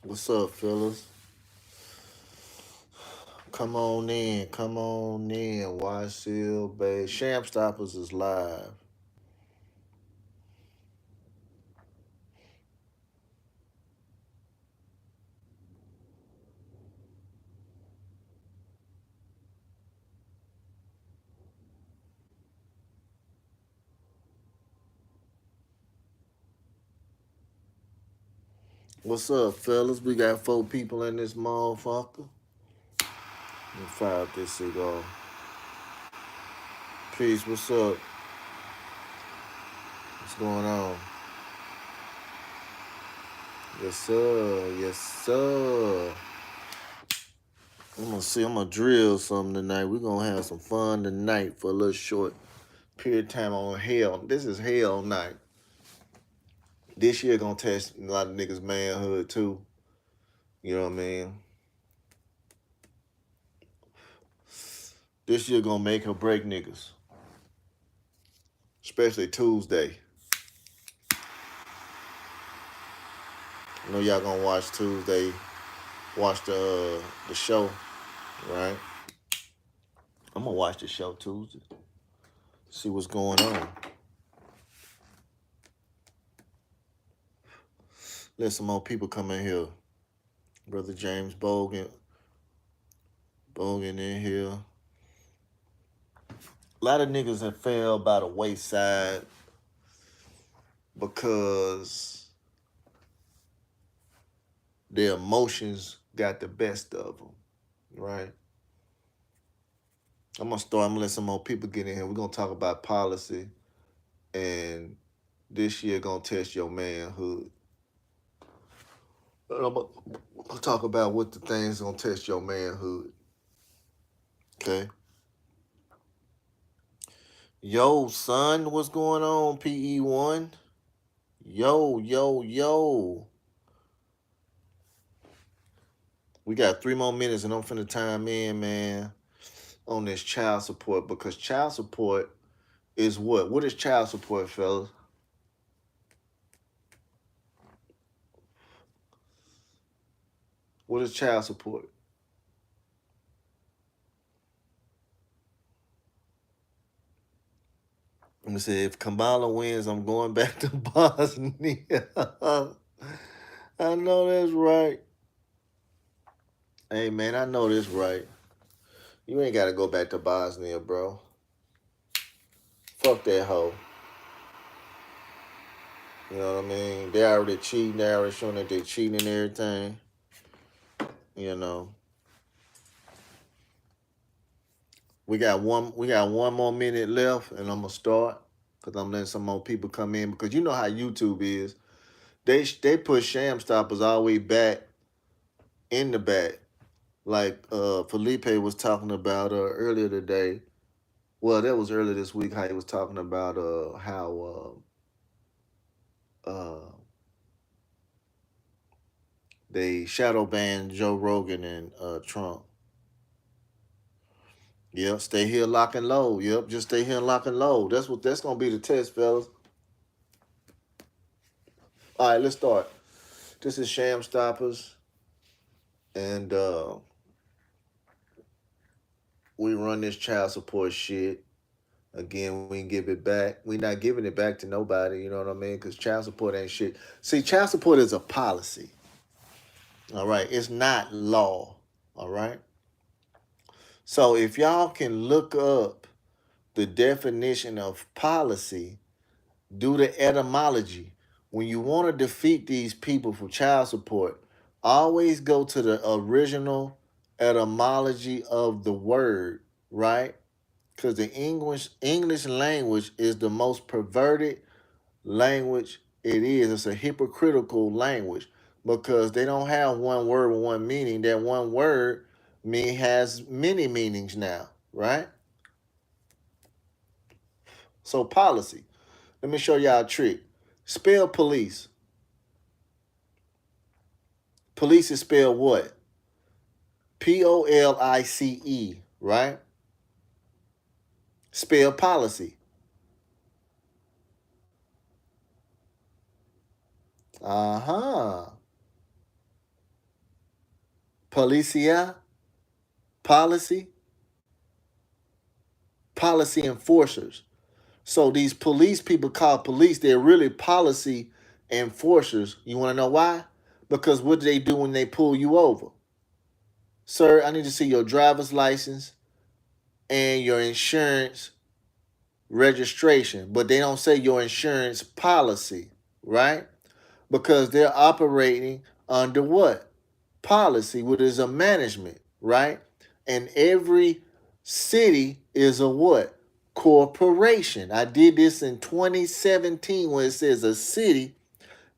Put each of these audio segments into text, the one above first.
What's up, fellas? Come on in. YCL Bay. Sham Stoppers is live. What's up, fellas? We got 4 people in this motherfucker. Let me fire up this cigar. Peace, what's up? What's going on? Yes, sir. Yes, sir. I'm gonna drill something tonight. We're gonna have some fun tonight for a little short period of time on hell. This is hell night. This year gonna test a lot of niggas' manhood too. You know what I mean? This year gonna make or break niggas, especially Tuesday. I know y'all gonna watch Tuesday, watch the show, right? I'm gonna watch the show Tuesday, see what's going on. Let some more people come in here. Brother James Bogan in here. A lot of niggas have fell by the wayside because their emotions got the best of them, right? I'm gonna let some more people get in here. We're gonna talk about policy, and this year gonna test your manhood. And I'm gonna talk about what the things gonna test your manhood. Okay. Yo, son, what's going on? PE1. Yo, yo, yo. We got 3 more minutes, and I'm finna time in, man, on this child support, because child support is what? What is child support, fellas? What is child support? I'm gonna say if Kamala wins, I'm going back to Bosnia. I know that's right. Hey man, I know this right. You ain't gotta go back to Bosnia, bro. Fuck that hoe. You know what I mean? They already cheating. They already showing that they cheating and everything. You know. We got one more minute left, and I'm gonna start because I'm letting some more people come in, because you know how YouTube is. They put sham stoppers all the way back in the back, like Felipe was talking about earlier today. Well, that was earlier this week. How he was talking about how they shadow banned Joe Rogan and Trump. Yep, stay here, lock and load. Yep, just stay here and lock and load. That's gonna be the test, fellas. All right, let's start. This is Sham Stoppers, and we run this child support shit. Again, we can give it back. We not giving it back to nobody. You know what I mean? Because child support ain't shit. See, child support is a policy. All right, it's not law. All right. So if y'all can look up the definition of policy, do the etymology. When you want to defeat these people for child support, always go to the original etymology of the word, right? Because the English language is the most perverted language it is. It's a hypocritical language because they don't have one word with one meaning. That one word has many meanings now, right? So policy. Let me show y'all a trick. Spell police. Police is spelled what? Police, right? Spell policy. Uh-huh. policia, policy, policy enforcers. So these police people called police, they're really policy enforcers. You want to know why? Because what do they do when they pull you over? Sir, I need to see your driver's license and your insurance registration, but they don't say your insurance policy, right? Because they're operating under what? Policy, which is a management, right? And every city is a what? Corporation. I did this in 2017 when it says a city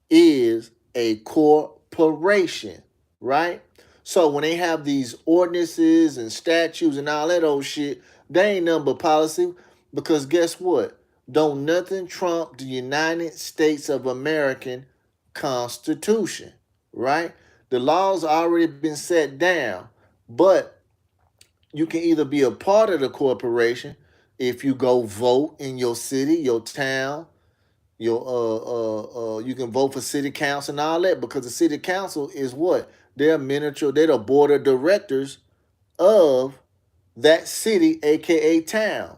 is a corporation, right? So when they have these ordinances and statutes and all that old shit, they ain't nothing but policy because guess what? Don't nothing trump the United States of American Constitution, right? The laws already been set down, but you can either be a part of the corporation if you go vote in your city, your town, your you can vote for city council and all that because the city council is what? They're miniature, they're the board of directors of that city, aka town.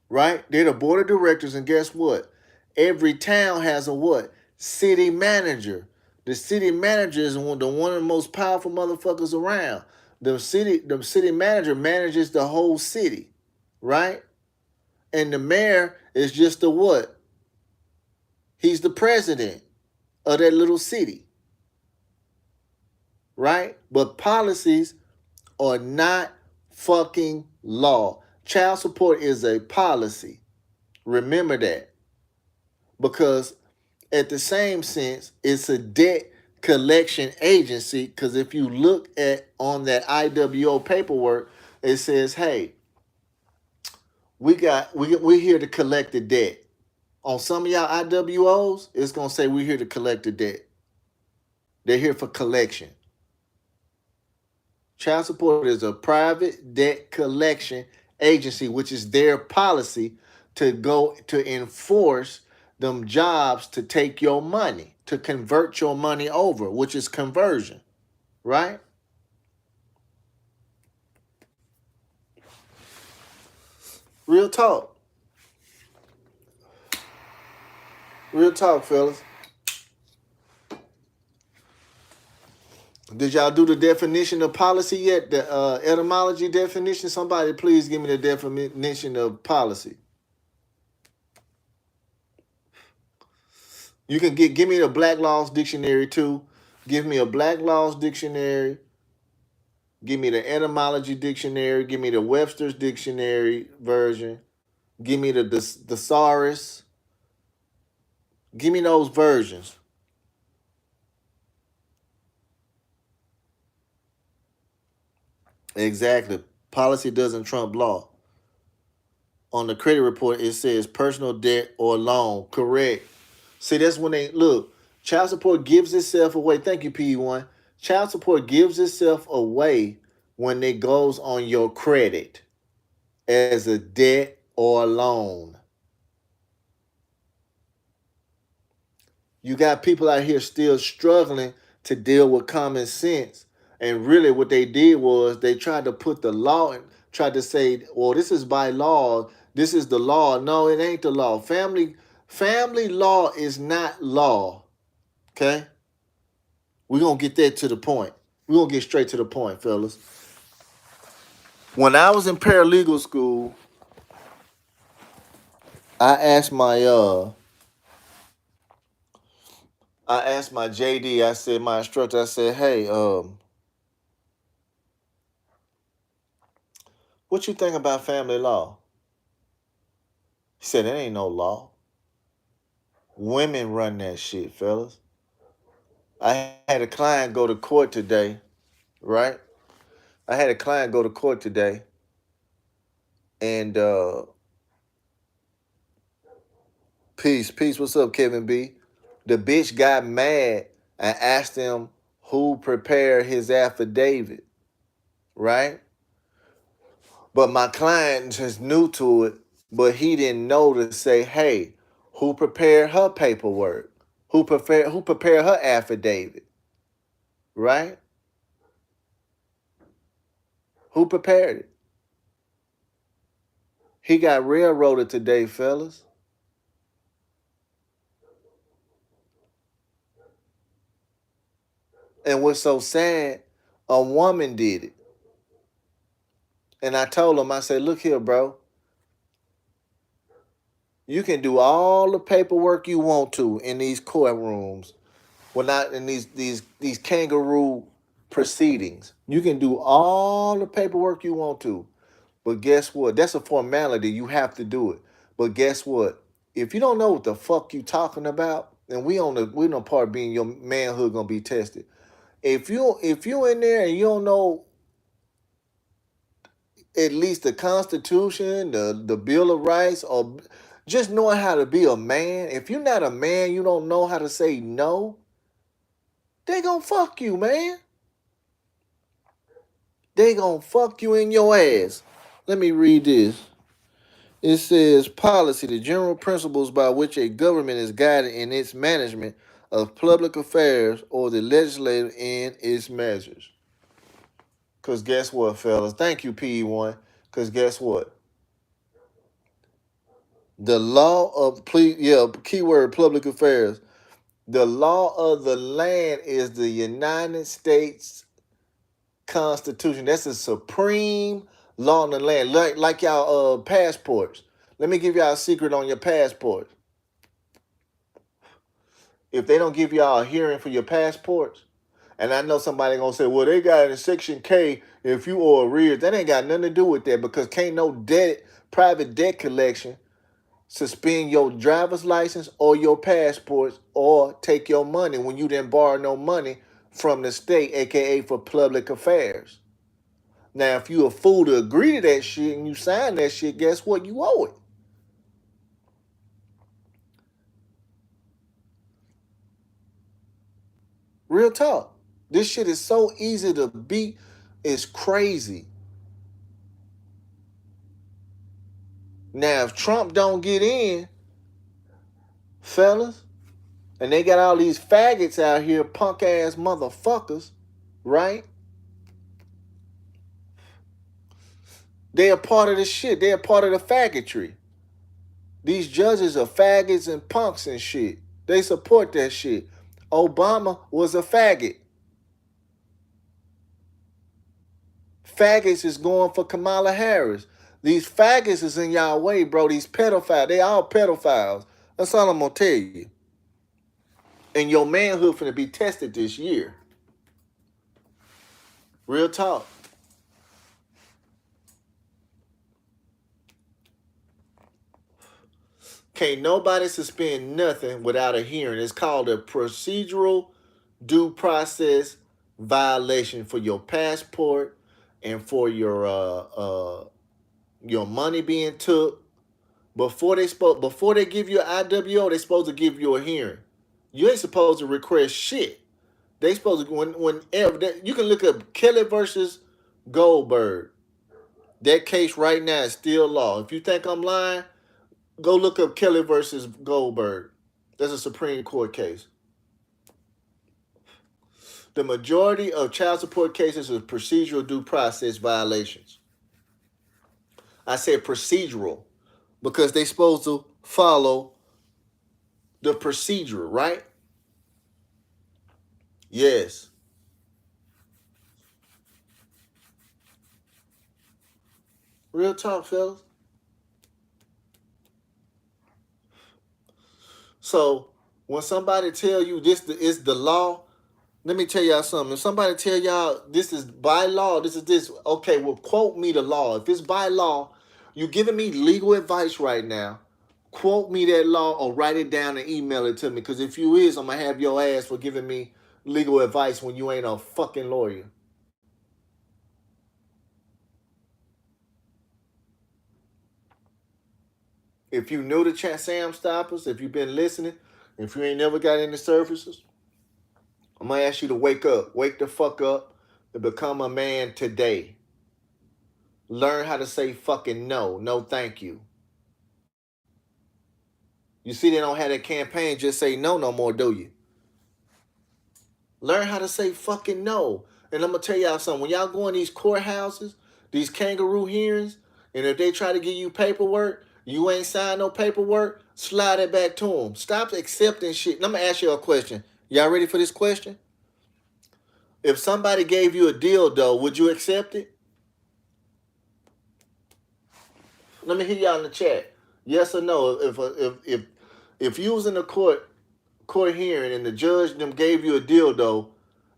Right? They're the board of directors, and guess what? Every town has a what? City manager. The city manager is one of the most powerful motherfuckers around. The city manager manages the whole city, right? And the mayor is just the what? He's the president of that little city, right? But policies are not fucking law. Child support is a policy. Remember that. Because at the same sense, it's a debt collection agency. Because if you look at on that IWO paperwork, it says, "Hey, we're here to collect the debt." On some of y'all IWOs, it's gonna say we're here to collect the debt. They're here for collection. Child support is a private debt collection agency, which is their policy to go to enforce them jobs to take your money, to convert your money over, which is conversion, right? Real talk. Real talk, fellas. Did y'all do the definition of policy yet? The etymology definition? Somebody please give me the definition of policy. You can give me the Black Laws Dictionary too. Give me a Black Laws Dictionary. Give me the etymology dictionary. Give me the Webster's dictionary version. Give me the thesaurus. Give me those versions. Exactly. Policy doesn't trump law. On the credit report, it says personal debt or loan. Correct. See, that's when they look. Child support gives itself away. Thank you, P1. Child support gives itself away when it goes on your credit as a debt or a loan. You got people out here still struggling to deal with common sense. And really what they did was they tried to put the law in, tried to say, well, this is by law. This is the law. No, it ain't the law. Family law is not law. Okay? We're going to get that to the point. We're going to get straight to the point, fellas. When I was in paralegal school, I asked my JD, I said, my instructor, I said, hey, what you think about family law? He said, it ain't no law. Women run that shit, fellas. I had a client go to court today, right? I had a client go to court today, and peace, what's up, Kevin B? The bitch got mad and asked him who prepared his affidavit, right? But my client is new to it, but he didn't know to say, hey, who prepared her paperwork? Who prepared her affidavit? right? Who prepared it? He got railroaded today, fellas. And what's so sad, a woman did it. And I told him, I said, look here, bro. You can do all the paperwork you want to in these courtrooms. Well, not in these kangaroo proceedings. You can do all the paperwork you want to. But guess what? That's a formality. You have to do it. But guess what? If you don't know what the fuck you talking about, and we on part being your manhood gonna be tested. If you in there and you don't know at least the Constitution, the Bill of Rights, or just knowing how to be a man. If you're not a man, you don't know how to say no. They gonna fuck you, man. They gonna fuck you in your ass. Let me read this. It says policy, the general principles by which a government is guided in its management of public affairs or the legislature in its measures. Because guess what, fellas? Thank you, PE1. Because guess what? The law of, keyword public affairs. The law of the land is the United States Constitution. That's the supreme law in the land. Like y'all passports. Let me give y'all a secret on your passport. If they don't give y'all a hearing for your passports, and I know somebody gonna say, well, they got it in Section K if you owe arrears. That ain't got nothing to do with that because can't no private debt collection suspend your driver's license or your passports or take your money when you didn't borrow no money from the state, aka for public affairs. Now, if you a fool to agree to that shit and you sign that shit, guess what? You owe it. Real talk. This shit is so easy to beat. It's crazy. Now, if Trump don't get in, fellas, and they got all these faggots out here, punk ass motherfuckers, right? They are part of the shit. They are part of the faggotry. These judges are faggots and punks and shit. They support that shit. Obama was a faggot. Faggots is going for Kamala Harris. These faggots is in y'all way, bro. These pedophiles, they all pedophiles. That's all I'm gonna tell you. And your manhood finna be tested this year. Real talk. Can't nobody suspend nothing without a hearing. It's called a procedural due process violation for your passport and for your money being took. Before they give you an IWO, they supposed to give you a hearing. You ain't supposed to request shit. They supposed to whenever you can look up Kelly versus Goldberg. That case right now is still law. If you think I'm lying, go look up Kelly versus Goldberg. That's a Supreme Court case. The majority of child support cases are procedural due process violations. I said procedural because they supposed to follow the procedure, right? Yes. Real talk, fellas. So when somebody tell you this is the law, let me tell y'all something. If somebody tell y'all this is by law, this is this, okay, well, quote me the law. If it's by law, you giving me legal advice right now. Quote me that law or write it down and email it to me. Because if you is, I'm going to have your ass for giving me legal advice when you ain't a fucking lawyer. If you new to Sam Stoppers, if you've been listening, if you ain't never got any services, I'm going to ask you to wake up. Wake the fuck up and become a man today. Learn how to say fucking no. No, thank you. You see, they don't have that campaign, just say no more, do you? Learn how to say fucking no. And I'm gonna tell y'all something. When y'all go in these courthouses, these kangaroo hearings, and if they try to give you paperwork, you ain't signed no paperwork, slide it back to them. Stop accepting shit. And I'm gonna ask you a question. Y'all ready for this question? If somebody gave you a dildo, would you accept it? Let me hear y'all in the chat. Yes or no? If you was in a court hearing and the judge them gave you a dildo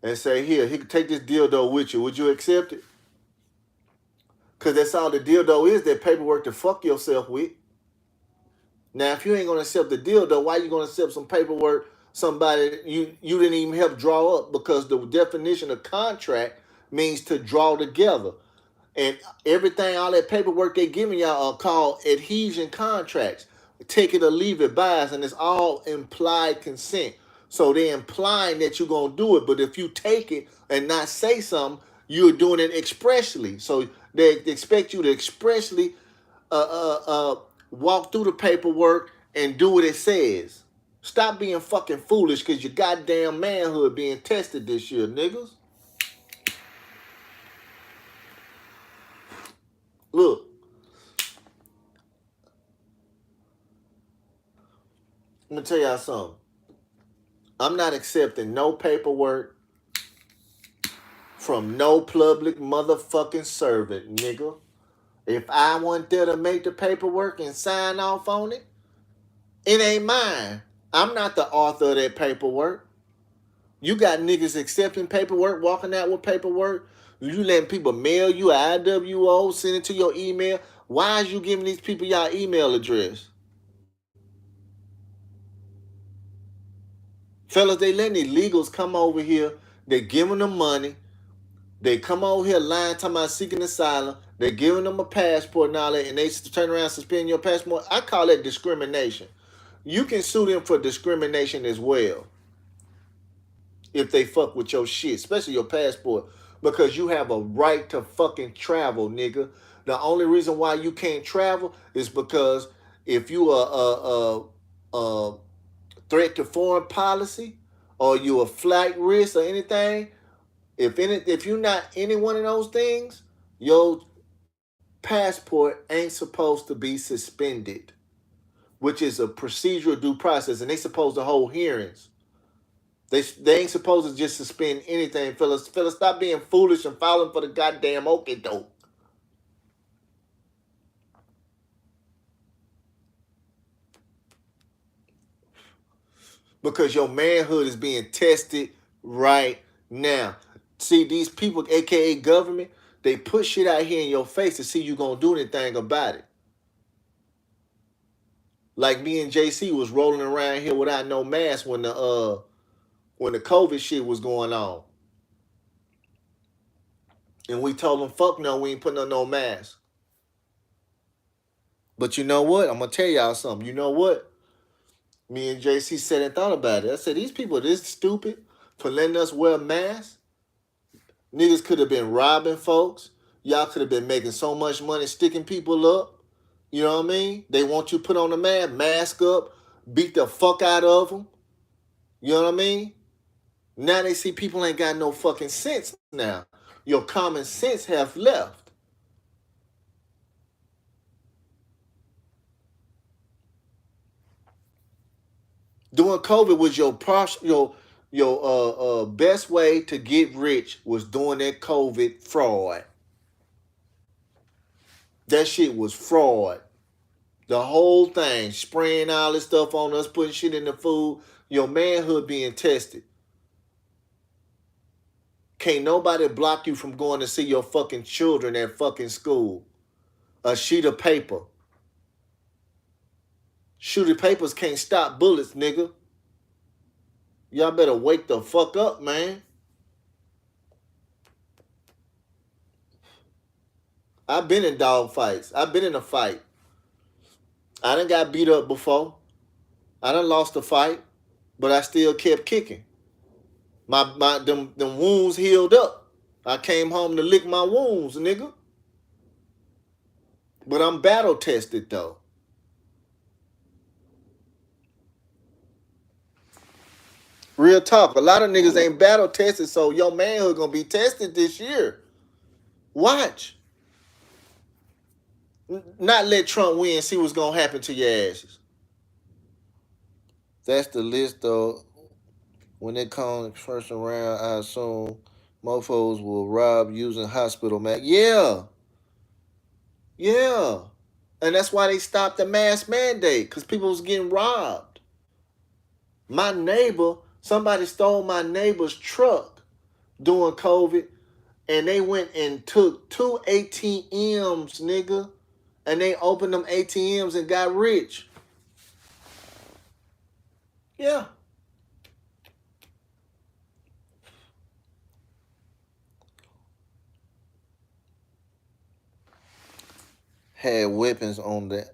and say, here, he could take this dildo with you, would you accept it? Because that's all the dildo is, that paperwork to fuck yourself with. Now, if you ain't going to accept the dildo, why you going to accept some paperwork somebody you didn't even help draw up? Because the definition of contract means to draw together. And everything, all that paperwork they giving y'all are called adhesion contracts. Take it or leave it bias, and it's all implied consent. So they're implying that you're going to do it, but if you take it and not say something, you're doing it expressly. So they expect you to expressly walk through the paperwork and do what it says. Stop being fucking foolish because your goddamn manhood being tested this year, niggas. Look, let me tell y'all something. I'm not accepting no paperwork from no public motherfucking servant, nigga. If I want there to make the paperwork and sign off on it, it ain't mine. I'm not the author of that paperwork. You got niggas accepting paperwork, walking out with paperwork. You letting people mail you an IWO, send it to your email. Why is you giving these people your email address? Fellas, they letting illegals come over here. They giving them money. They come over here lying, talking about seeking asylum. They're giving them a passport and all that, and they turn around and suspend your passport. I call that discrimination. You can sue them for discrimination as well if they fuck with your shit, especially your passport, because you have a right to fucking travel, nigga. The only reason why you can't travel is because if you are a threat to foreign policy or you a flight risk or anything, if you're not any one of those things, your passport ain't supposed to be suspended, which is a procedural due process, and they supposed to hold hearings. They ain't supposed to just suspend anything, fellas. Fellas, stop being foolish and falling for the goddamn okie doke. Because your manhood is being tested right now. See, these people, aka government, they put shit out here in your face to see you gonna do anything about it. Like me and JC was rolling around here without no mask when the COVID shit was going on. And we told them, fuck no, we ain't putting on no mask. But you know what? I'm gonna tell y'all something. You know what? Me and JC said and thought about it. I said, these people are this stupid for letting us wear masks. Niggas could have been robbing folks. Y'all could have been making so much money sticking people up. You know what I mean? They want you to put on a mask up, beat the fuck out of them. You know what I mean? Now they see people ain't got no fucking sense now. Your common sense have left. During COVID was your best way to get rich was doing that COVID fraud. That shit was fraud. The whole thing, spraying all this stuff on us, putting shit in the food, your manhood being tested. Can't nobody block you from going to see your fucking children at fucking school. A sheet of paper. Sheet of papers can't stop bullets, nigga. Y'all better wake the fuck up, man. I've been in dog fights. I've been in a fight. I done got beat up before. I done lost a fight, but I still kept kicking. Them wounds healed up. I came home to lick my wounds, nigga. But I'm battle tested though. Real talk. A lot of niggas ain't battle tested, so your manhood gonna be tested this year. Watch. Not let Trump win. See what's gonna happen to your asses. That's the list, though. When it comes first around, I assume mofos will rob using hospital mask. Yeah, yeah. And that's why they stopped the mask mandate, because people was getting robbed. My neighbor, somebody stole my neighbor's truck during COVID, and they went and took two ATMs, nigga. And they opened them ATMs and got rich. Yeah. Had weapons on that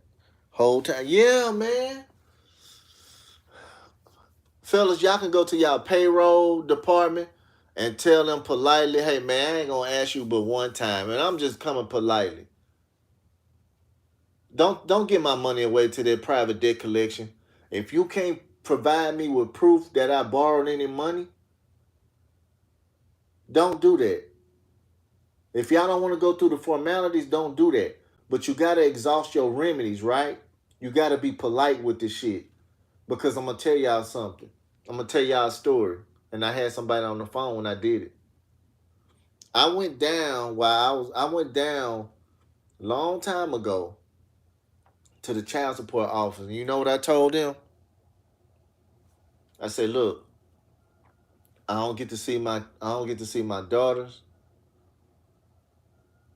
whole time. Yeah, man. Fellas, y'all can go to y'all payroll department and tell them politely, hey, man, I ain't going to ask you but one time. And I'm just coming politely. Don't give my money away to their private debt collection. If you can't provide me with proof that I borrowed any money, don't do that. If y'all don't want to go through the formalities, don't do that. But you got to exhaust your remedies, right? You got to be polite with this shit. Because I'm going to tell y'all something. I'm going to tell y'all a story. And I had somebody on the phone when I did it. I went down a long time ago to the child support office. And you know what I told them? I said, look, I don't get to see my daughters.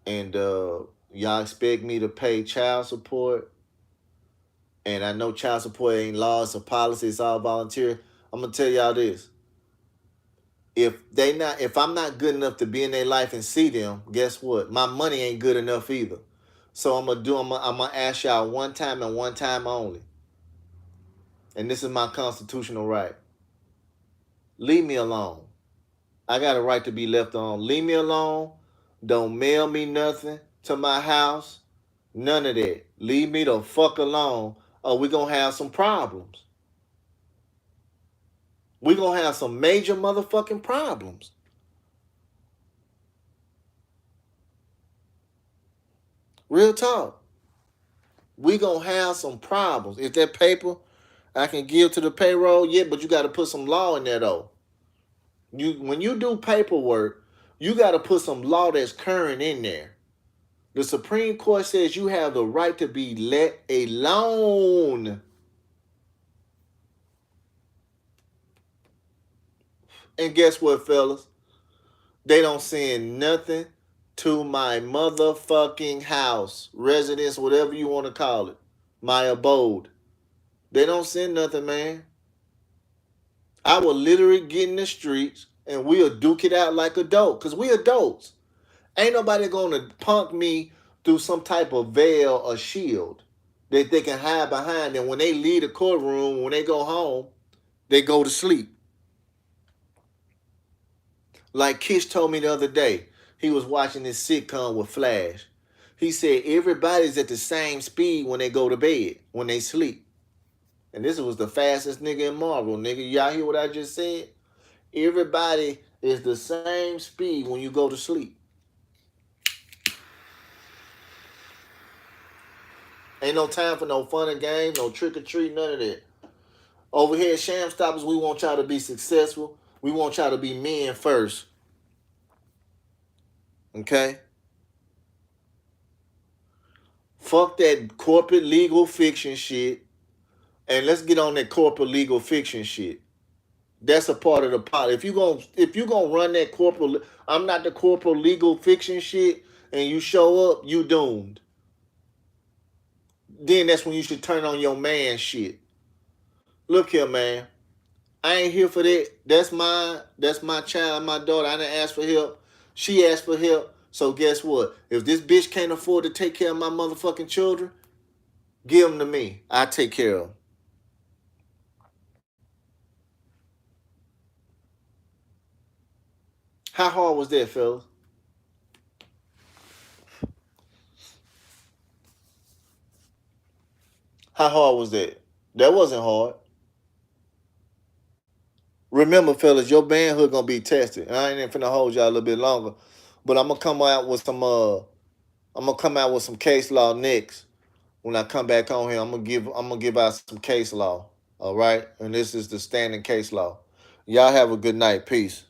And y'all expect me to pay child support. And I know child support ain't law, it's a policy, it's all volunteer. I'm gonna tell y'all this. If I'm not good enough to be in their life and see them, guess what? My money ain't good enough either. So I'm gonna ask y'all one time and one time only. And this is my constitutional right. Leave me alone. I got a right to be left alone. Leave me alone. Don't mail me nothing to my house. None of that. Leave me the fuck alone, or we gonna have some problems. We gonna have some major motherfucking problems. Real talk. We gonna have some problems. If that paper I can give to the payroll, yeah, but you got to put some law in there though. When you do paperwork, you got to put some law that's current in there. The Supreme Court says you have the right to be let alone. And guess what, fellas? They don't send nothing to my motherfucking house, residence, whatever you want to call it, my abode. They don't send nothing, man. I will literally get in the streets and we'll duke it out like adults, because we adults. Ain't nobody gonna punk me through some type of veil or shield that they can hide behind. And when they leave the courtroom, when they go home, they go to sleep. Like Kish told me the other day, he was watching this sitcom with Flash. He said everybody's at the same speed when they go to bed, when they sleep. And this was the fastest nigga in Marvel, nigga. Y'all hear what I just said? Everybody is the same speed when you go to sleep. Ain't no time for no fun and games, no trick or treat, none of that. Over here at Sham Stoppers, we want y'all to be successful. We want y'all to be men first. Okay? Fuck that corporate legal fiction shit. And let's get on that corporate legal fiction shit. That's a part of the pot. If you gonna run that corporate, I'm not the corporate legal fiction shit, and you show up, you doomed. Then that's when you should turn on your man shit. Look here, man. I ain't here for that. That's mine. That's my child, my daughter. I didn't ask for help. She asked for help. So guess what? If this bitch can't afford to take care of my motherfucking children, give them to me. I take care of them. How hard was that, fellas? How hard was that? That wasn't hard. Remember, fellas, your manhood gonna be tested. And I ain't even finna hold y'all a little bit longer, but I'm gonna come out with some case law next. When I come back on here, I'm gonna give out some case law. All right, and this is the standing case law. Y'all have a good night. Peace.